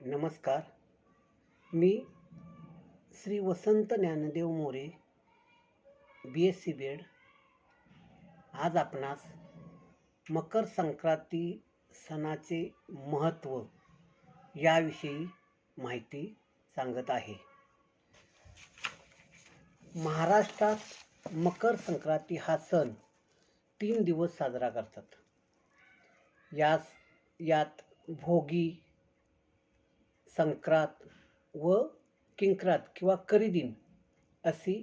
नमस्कार. मी श्री वसंत Dnyandev More, BSc bed. आज आपणास मकर संक्रांती सणाचे महत्त्व याविषयी माहिती सांगत आहे. महाराष्ट्रात मकर संक्रांती हा सण 3 दिवस साजरा करतात. यात भोगी, संक्रांत व किंक्रात किंवा करीदिन अशी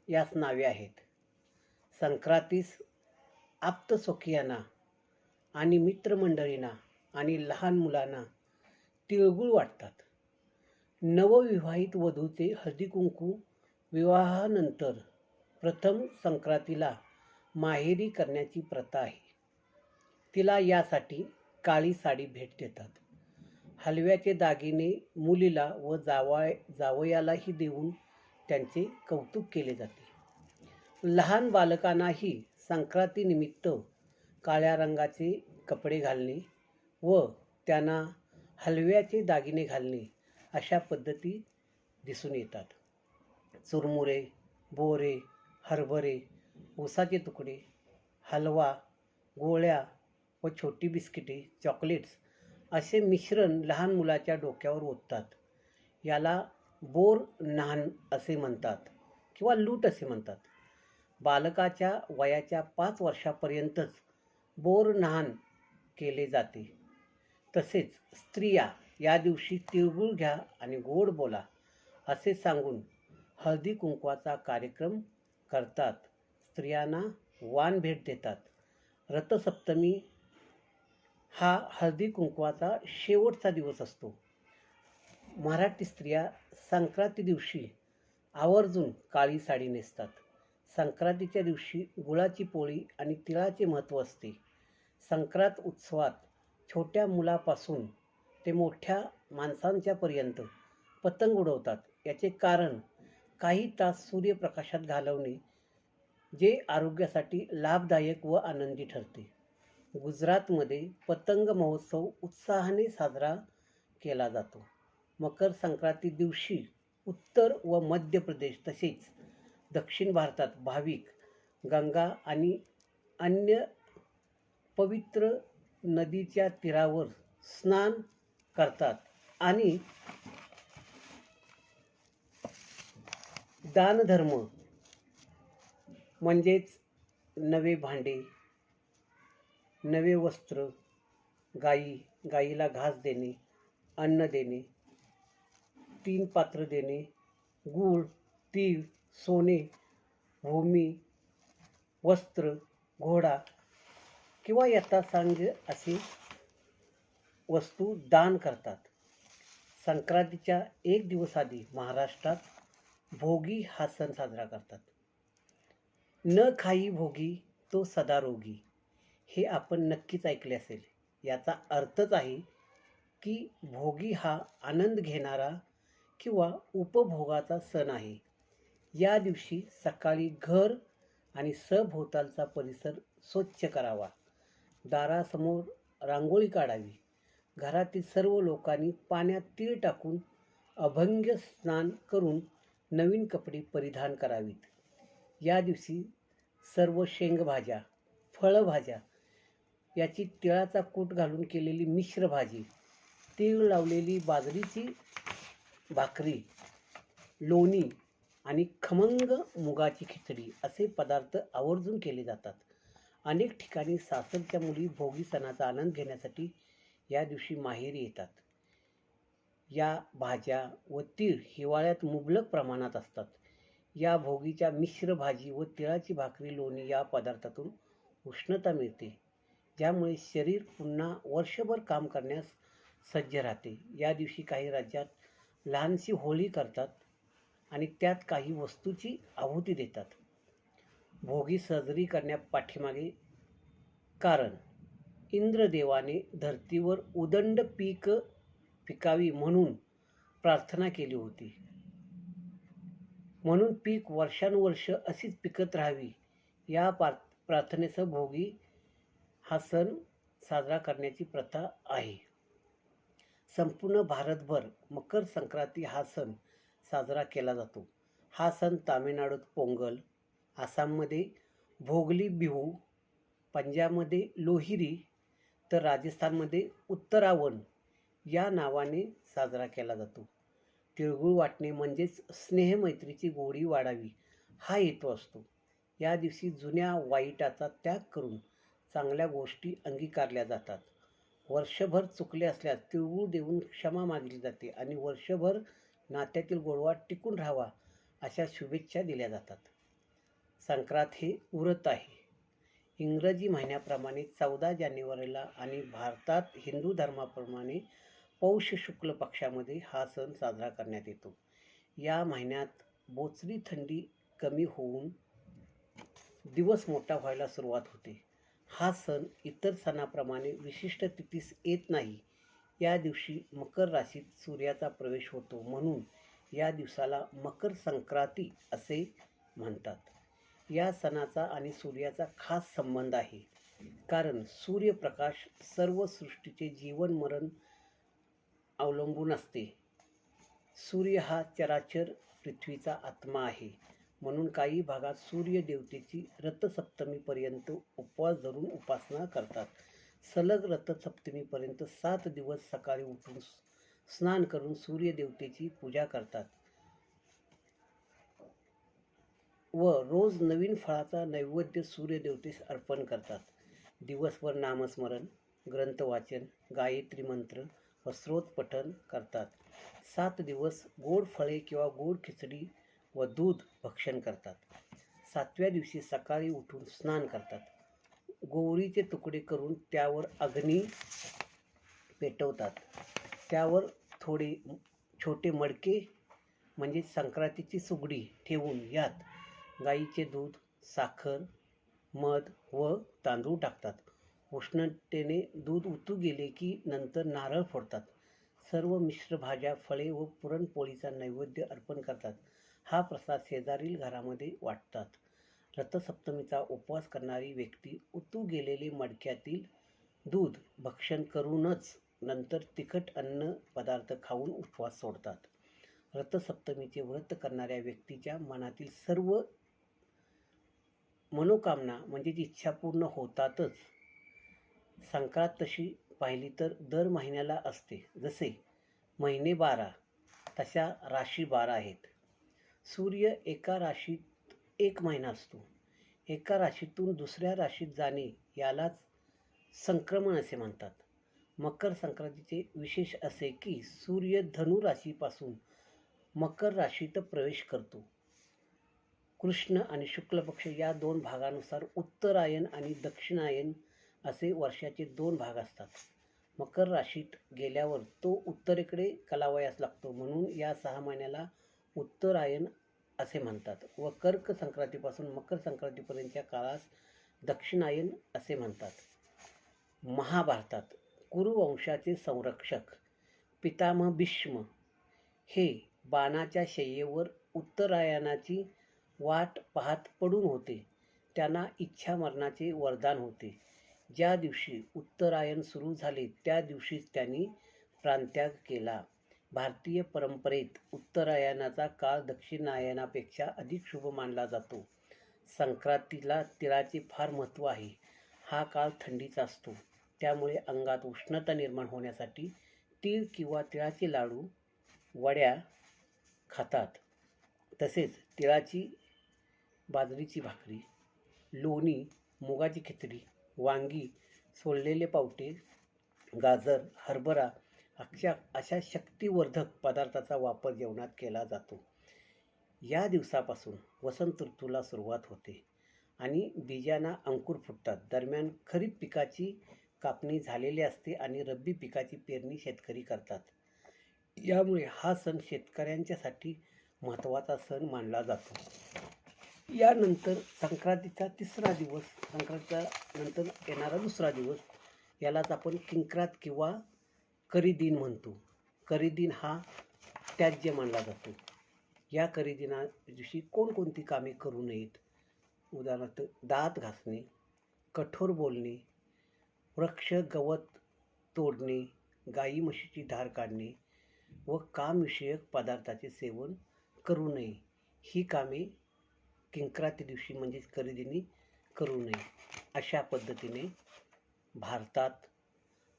यास नावे आहेत. संक्रांतीस आप्तस्वकीयांना आणि मित्रमंडळींना आणि लहान मुलांना तिळगुळ वाटतात. नवविवाहित वधूचे हळदीकुंकू विवाहानंतर प्रथम संक्रांतीला माहेरी करण्याची प्रथा आहे. तिला यासाठी काळी साडी भेट देतात. हलव्याचे दागिने मुलीला व जावयालाही देऊन त्यांचे कौतुक केले जाते. लहान बालकांनाही संक्रांतीनिमित्त काळ्या रंगाचे कपडे घालणे व त्यांना हलव्याचे दागिने घालणे अशा पद्धती दिसून येतात. चुरमुरे, बोरे, हरभरे, ऊसाचे तुकडे, हलवा, गोळ्या व छोटी बिस्किटे, चॉकलेट्स असे मिश्रण लहान मुलाच्या डोक्यावर ओततात. याला बोर न्हाण असे म्हणतात किंवा लूट असे म्हणतात. बालकाच्या वयाच्या 5 वर्षापर्यंतच बोर न्हाण केले जाते. तसेच स्त्रिया या दिवशी तिळगुळ घ्या आणि गोड बोला असे सांगून हळदी कुंकवाचा कार्यक्रम करतात. स्त्रियांना वाण भेट देतात. रथसप्तमी हा हळदी कुंकवाचा शेवटचा दिवस असतो. मराठी स्त्रिया संक्रांती दिवशी आवर्जून काळी साडी नेसतात. संक्रांतीच्या दिवशी गुळाची पोळी आणि तिळाचे महत्त्व असते. संक्रांत उत्सवात छोट्या मुलापासून ते मोठ्या माणसांच्यापर्यंत पतंग उडवतात. याचे कारण काही तास सूर्यप्रकाशात घालवणे, जे आरोग्यासाठी लाभदायक व आनंदी ठरते. गुजरातमध्ये पतंग महोत्सव उत्साहाने साजरा केला जातो. मकर संक्रांती दिवशी उत्तर व मध्य प्रदेश तसेच दक्षिण भारतात भाविक गंगा आणि अन्य पवित्र नदीच्या तीरावर स्नान करतात आणि दानधर्म म्हणजेच नवे भांडे, नवे वस्त्र, गाईला घास देणे, अन्न देणे, 3 पात्र देणे, गूळ, तीळ, सोने, भूमी, वस्त्र, घोडा किंवा यथासांग असे वस्तू दान करतात. संक्रांतीच्या 1 दिवस आधी महाराष्ट्रात भोगी हा सण साजरा करतात. न खाई भोगी तो सदा रोगी हे आपण नक्कीच ऐकले असेल. याचा अर्थच आहे की भोगी हा आनंद घेणारा किंवा उपभोगाचा सण आहे. या दिवशी सकाळी घर आणि सभोवतालचा परिसर स्वच्छ करावा. दारासमोर रांगोळी काढावी. घरातील सर्व लोकांनी पाण्यात तीळ टाकून अभंग स्नान करून नवीन कपडे परिधान करावीत. या दिवशी सर्व शेंगभाज्या, फळभाज्या याची तिळाचा कूट घालून केलेली मिश्र भाजी, तीळ लावलेली बाजरीची भाकरी, लोणी आणि खमंग मुगाची खिचडी असे पदार्थ आवर्जून केले जातात. अनेक ठिकाणी सासरच्या मुली भोगी सणाचा आनंद घेण्यासाठी या दिवशी माहेरी येतात. या भाज्या व तीळ हिवाळ्यात मुबलक प्रमाणात असतात. या भोगीच्या मिश्र भाजी व तिळाची भाकरी, लोणी या पदार्थातून उष्णता मिळते, ज्यामुळे शरीर पुन्हा वर्षभर काम करण्यास सज्ज राहते. या दिवशी काही राज्यात लहानशी होळी करतात आणि त्यात काही वस्तूची आहुती देतात. भोगी साजरी करण्यापाठीमागे कारण इंद्रदेवाने धर्तीवर उदंड पिकावी म्हणून प्रार्थना केली होती. म्हणून पीक वर्षानुवर्ष अशीच पिकत राहावी या प्रार्थनेसह भोगी हा सण साजरा करण्याची प्रथा आहे. संपूर्ण भारतभर मकर संक्रांती हा सण साजरा केला जातो. हा सण तामिळनाडूत पोंगल, आसाममध्ये भोगली बिहू, पंजाबमध्ये लोहिरी, तर राजस्थानमध्ये उत्तरावण या नावाने साजरा केला जातो. तिळगुळ वाटणे म्हणजेच स्नेहमैत्रीची गोडी वाढावी हा हेतू असतो. या दिवशी जुन्या वाईटाचा त्याग करून चांगल्या गोष्टी अंगीकारल्या जातात. वर्षभर चुकले असल्यास तिळगुळ देऊन क्षमा मागितली जाते आणि वर्षभर नात्यातील गोडवा टिकून राहावा अशा शुभेच्छा दिल्या जातात. संक्रांत हे व्रत आहे. इंग्रजी महिन्याप्रमाणे 14 जानेवारीला आणि भारतात हिंदू धर्माप्रमाणे पौष शुक्ल पक्षामध्ये हा सण साजरा करण्यात येतो. या महिन्यात बोचरी थंडी कमी होऊन दिवस मोठा व्हायला सुरुवात होते. हा सण इतर सणाप्रमाणे विशिष्ट तिथीस येत नाही. या दिवशी मकर राशीत सूर्याचा प्रवेश होतो, म्हणून या दिवसाला मकर संक्रांती असे म्हणतात. या सणाचा आणि सूर्याचा खास संबंध आहे, कारण सूर्यप्रकाश सर्व सृष्टीचे जीवन मरण अवलंबून असते. सूर्य हा चराचर पृथ्वीचा आत्मा आहे. म्हणून काही भागात सूर्य देवतेची रथसप्तमीपर्यंत उपवास धरून उपासना करतात. सलग रथसप्तमीपर्यंत 7 दिवस सकाळी उठून स्नान करून सूर्य देवतेची पूजा करतात व रोज नवीन फळाचा नैवेद्य सूर्य देवतेस अर्पण करतात. दिवसभर नामस्मरण, ग्रंथ वाचन, गायत्री मंत्र व स्तोत्र पठण करतात. 7 दिवस गोड फळे किंवा गोड खिचडी व दूध भक्षण करतात. 7व्या दिवशी सकाळी उठून स्नान करतात. गोवरीचे तुकडे करून त्यावर अग्नी पेटवतात. त्यावर थोडे छोटे मडके म्हणजे संक्रांतीची सुगडी ठेवून यात गाईचे दूध, साखर, मध व तांदूळ टाकतात. उष्णतेने दूध उतू गेले की नंतर नारळ फोडतात. सर्व मिश्र भाज्या, फळे व पुरणपोळीचा नैवेद्य अर्पण करतात. हा प्रसाद शेजारील घरामध्ये वाटतात. रथसप्तमीचा उपवास करणारी व्यक्ती उतू गेलेले मडक्यातील दूध भक्षण करूनच नंतर तिखट अन्न पदार्थ खाऊन उपवास सोडतात. रथसप्तमीचे व्रत करणाऱ्या व्यक्तीच्या मनातील सर्व मनोकामना म्हणजेच इच्छा पूर्ण होतातच. संक्रांत तशी पाहिली तर दर महिन्याला असते. जसे महिने 12 तशा राशी 12 आहेत. सूर्य एका राशीत एक महिना असतो. एका राशीतून दुसऱ्या राशीत जाणे यालाच संक्रमण असे म्हणतात. मकर संक्रांतीचे विशेष असे की सूर्य धनु राशीपासून मकर राशीत प्रवेश करतो. कृष्ण आणि शुक्ल पक्ष या 2 भागानुसार उत्तरायण आणि दक्षिणायन असे वर्षाचे 2 भाग असतात. मकर राशीत गेल्यावर तो उत्तरेकडे कलावयास लागतो, म्हणून या 6 महिन्याला उत्तरायण असे म्हणतात व कर्क संक्रांतीपासून मकर संक्रांतीपर्यंतच्या काळास दक्षिणायन असे म्हणतात. महाभारतात कुरुवंशाचे संरक्षक पितामह भीष्म हे बाणाच्या शय्येवर उत्तरायणाची वाट पाहत पडून होते. त्यांना इच्छा मरणाचे वरदान होते. ज्या दिवशी उत्तरायण सुरू झाले त्या दिवशीच त्यांनी प्राणत्याग केला. भारतीय परंपरेत उत्तरायणाचा काळ दक्षिणायनापेक्षा अधिक शुभ मानला जातो. संक्रांतीला तिळाचे फार महत्त्व आहे. हा काळ थंडीचा असतो, त्यामुळे अंगात उष्णता निर्माण होण्यासाठी तीळ किंवा तिळाचे लाडू, वड्या खातात. तसेच तिळाची बाजरीची भाकरी, लोणी, मुगाची खिचडी, वांगी, सोललेले पावटे, गाजर, हरभरा अशा शक्तिवर्धक पदार्थाचा वापर जेवणात केला जातो. या दिवसापासून वसंत ऋतूला सुरुवात होते आणि बीजांना अंकुर फुटतात. दरम्यान खरीप पिकाची कापणी झालेली असते आणि रब्बी पिकाची पेरणी शेतकरी करतात. यामुळे हा सण शेतकऱ्यांच्यासाठी महत्त्वाचा सण मानला जातो. यानंतर संक्रांतीचा 3रा दिवस, संक्रांतीच्या नंतर येणारा 2रा दिवस यालाच आपण किंक्रात किंवा करीदिन म्हणतो. करीदिन हा त्याज्य मानला जातो. या करीदिना दिवशी कोणकोणती कामे करू नयेत? उदाहरणार्थ दात घासणे, कठोर बोलणे, वृक्ष गवत तोडणे, गाई म्हशीची धार काढणे व कामविषयक पदार्थाचे सेवन करू नये. ही कामे किंक्राती दिवशी म्हणजेच खरेदीने करू नये. अशा पद्धतीने भारतात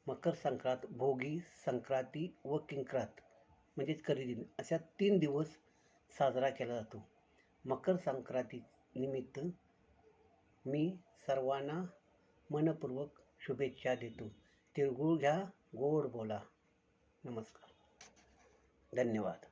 मकर संक्रांत, भोगी, संक्रांती व किंक्रात म्हणजेच खरेदी अशा 3 दिवस साजरा केला जातो. मकर संक्रांती निमित्त मी सर्वांना मनपूर्वक शुभेच्छा देतो. तिळगुळ घ्या, गोड बोला. नमस्कार. धन्यवाद.